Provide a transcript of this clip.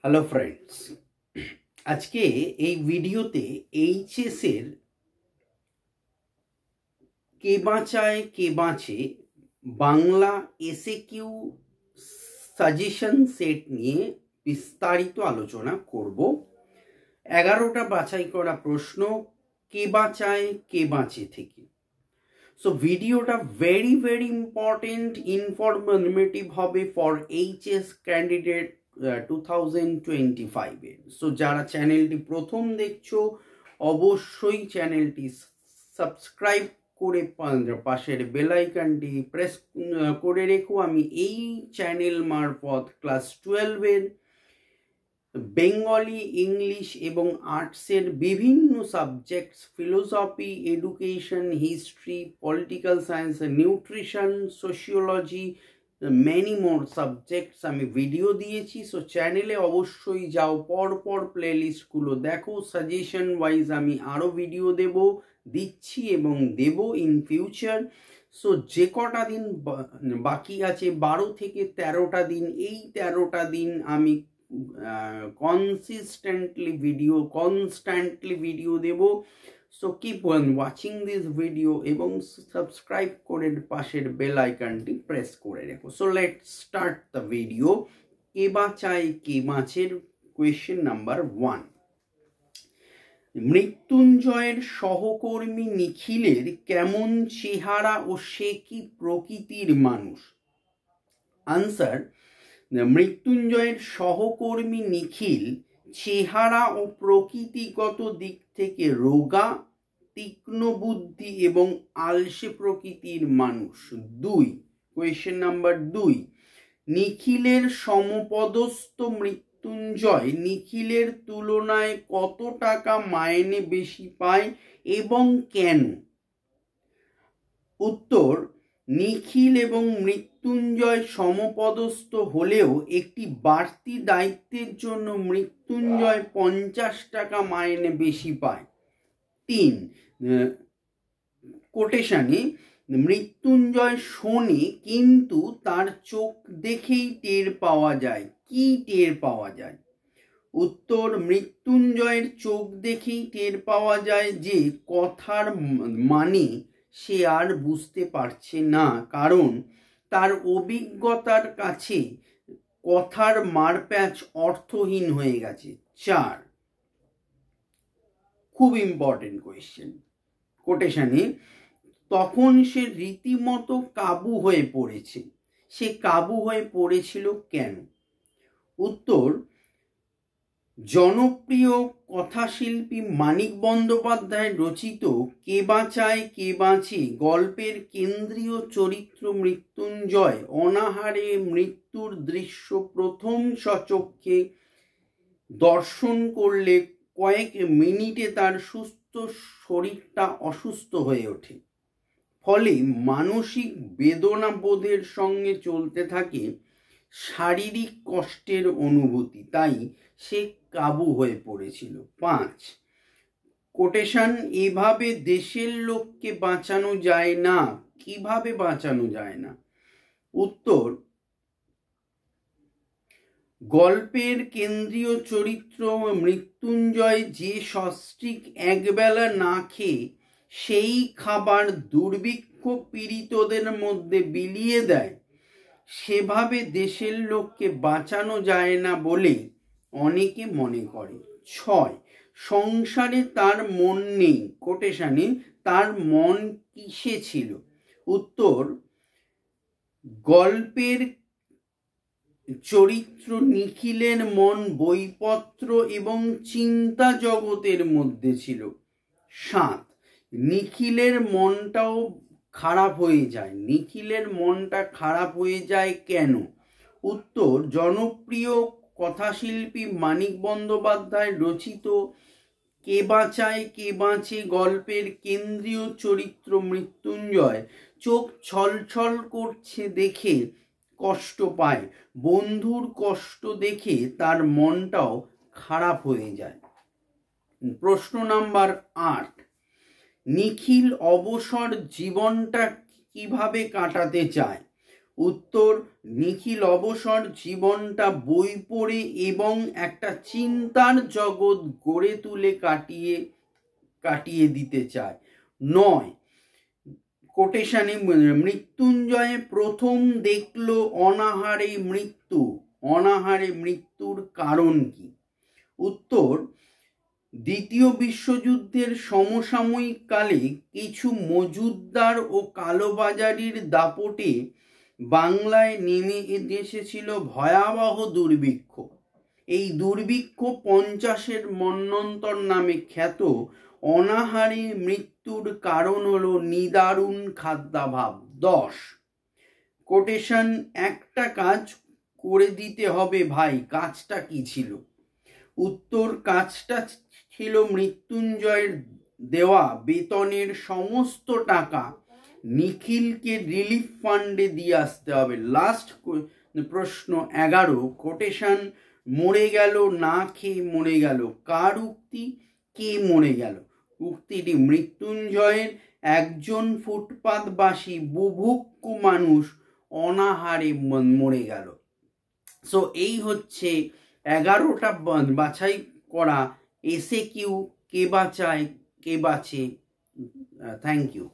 Hello friends, আজকে এই ভিডিওতে এইচএস এর কে বাঁচায় কে বাঁচে বাংলা এসএকিউ সাজেশন সেট নিয়ে বিস্তারিত আলোচনা করব। 11টা বাছাই করা প্রশ্ন কে বাঁচায় কে বাঁচে থেকে। সো ভিডিওটা ভেরি ইম্পর্টেন্ট, ইনফরমেটিভ হবে ফর এইচএস ক্যান্ডিডেট 2025 এর। সো যারা চ্যানেলটি প্রথম দেখছো অবশ্যই চ্যানেলটি সাবস্ক্রাইব করে পাশের বেল আইকনটি প্রেস করে রেখো। আমি এই চ্যানেল মারফত ক্লাস 12 এর বেঙ্গলি, ইংলিশ এবং আর্টসের বিভিন্ন subjects, philosophy, education, history, political science, nutrition, sociology, many more subjects আমি ভিডিও দিয়েছি। সো চ্যানেলে অবশ্যই যাও, পরপর প্লেলিস্টগুলো দেখো। সাজেশন ওয়াইজ আমি আরও ভিডিও দিচ্ছি এবং দেব ইন ফিউচার। সো যে কটা দিন বাকি আছে 12 থেকে 13টা দিন, এই 13টা দিন আমি কনস্ট্যান্টলি ভিডিও দেব। So keep watching this video এবং সাবস্ক্রাইব করে পাশের বেল আইকনটি প্রেস করে রেখো। So let's start the video. কে বাঁচায় কে বাঁচের কোয়েশ্চেন নাম্বার 1। মৃত্যুঞ্জয়ের সহকর্মী নিখিলের কেমন চেহারা ও সে কি প্রকৃতির মানুষ? আনসার: মৃত্যুঞ্জয়ের সহকর্মী নিখিল চেহারা ও প্রকৃতিগত দিক থেকে রোগা, তীক্ষ্ণ বুদ্ধি এবং আলসে প্রকৃতির মানুষ। 2, কোয়েশ্চেন নাম্বার 2, নিখিলের সমপদস্থ মৃত্যুঞ্জয় নিখিলের তুলনায় কত টাকা মাইনে বেশি পায় এবং কেন? উত্তর: নিখিল এবং মৃত্যুঞ্জয় সমপদস্থ হলেও একটি বাড়তি দায়িত্বের জন্য মৃত্যুঞ্জয় 50 টাকা মাইনে বেশি পায়। 3, কোটেশনে মৃত্যুঞ্জয় শোনে কিন্তু তার চোখ দেখেই টের পাওয়া যায়। কি টের পাওয়া যায়? উত্তর: মৃত্যুঞ্জয়ের চোখ দেখেই টের পাওয়া যায় যে কথার মানে সে আর বুঝতে পারছে না, কারণ তার অভিজ্ঞতার কাছে কথার মারপ্যাচ অর্থহীন হয়ে গেছে। 4, খুব ইম্পর্টেন্ট কোয়েশ্চেন, কোটেশনে তখন সে রীতিমতো কাবু হয়ে পড়েছে। সে কাবু হয়ে পড়েছিল কেন? উত্তর: জনপ্রিয় কথাশিল্পী মানিক বন্দ্যোপাধ্যায় রচিত কে বাঁচায় কে বাঁচে গল্পের কেন্দ্রীয় চরিত্র মৃত্যুঞ্জয় অনাহারে মৃত্যুর দৃশ্য প্রথম সচক্ষে দর্শন করলে কয়েক মিনিটে তার সুস্থ শরীরটা অসুস্থ হয়ে ওঠে। ফলে মানসিক বেদনাবোধের সঙ্গে চলতে থাকে শারীরিক কষ্টের অনুভূতি, তাই সে কাবু হয়ে পড়েছিল। 5, কোটেশন এভাবে দেশের লোককে বাঁচানো যায় না। কিভাবে বাঁচানো যায় না? উত্তর: গল্পের কেন্দ্রীয় চরিত্র মৃত্যুঞ্জয় যে সস্ত্রীক একবেলা না খেয়ে সেই খাবার দুর্ভিক্ষ পীড়িতদের মধ্যে বিলিয়ে দেয়, সেভাবে দেশের লোককে বাঁচানো যায় না বলে অনেকে মনে করে। 6, সংসারে তার মন নেই। কোটেশনে তার মন কিসে ছিল? উত্তর: গল্পের চরিত্র নিখিলের মন বইপত্র এবং চিন্তা জগতের মধ্যে ছিল। 7, নিখিলের মনটাও খারাপ হয়ে যায়। নিখিলের মনটা খারাপ হয়ে যায় কেন? উত্তর: জনপ্রিয় কথাশিল্পী মানিক বন্দ্যোপাধ্যায় রচিত কে বাঁচায় কে বাঁচে গল্পের কেন্দ্রীয় চরিত্র মৃত্যুঞ্জয় চোখ ছলছল করছে দেখে কষ্ট পায়। বন্ধুর কষ্ট দেখে তার মনটাও খারাপ হয়ে যায়। প্রশ্ন নাম্বার 8, নিখিল অবসর জীবনটা কিভাবে কাটাতে চায়? উত্তর, নিখিল অবসর জীবনটা বই পড়ে এবং একটা চিন্তার জগৎ গড়ে তুলে কাটিয়ে দিতে চায়। 9, কোটেশনে মৃত্যুঞ্জয়ে প্রথম দেখলো অনাহারে মৃত্যুর কারণ কি? উত্তর, দ্বিতীয় বিশ্বযুদ্ধের সমসাময়িক কালে কিছু মজুদদার ও কালোবাজারির দাপটে বাংলায় নেমে এসেছিল ভয়াবহ দুর্ভিক্ষ। এই দুর্ভিক্ষ 50-এর মন্বন্তর নামে খ্যাত। অনাহারে মৃত্যুর কারণ হলো নিদারুণ খাদ্যাভাব। 10, কোটেশন, একটা কাজ করে দিতে হবে ভাই, কাজটা কি ছিল? উত্তর, কাজটা ছিল মৃত্যুঞ্জয়ের দেওয়া বেতনের সমস্ত টাকা নিখিলকে রিলিফ ফান্ডে দিয়ে আসতে হবে। লাস্ট প্রশ্ন 11, কোটেশন, মরে গেল না খেয়ে মরে গেল, কার উক্তি, কে মরে গেল? উক্তিটি মৃত্যুঞ্জয়ের একজন ফুটপাতবাসী বুভুক্ষ মানুষ অনাহারে মরে গেল। সো এই হচ্ছে 11টা বাছাই করা এসএ কিউ, কে বাঁচায় কে বাঁচে। Thank you.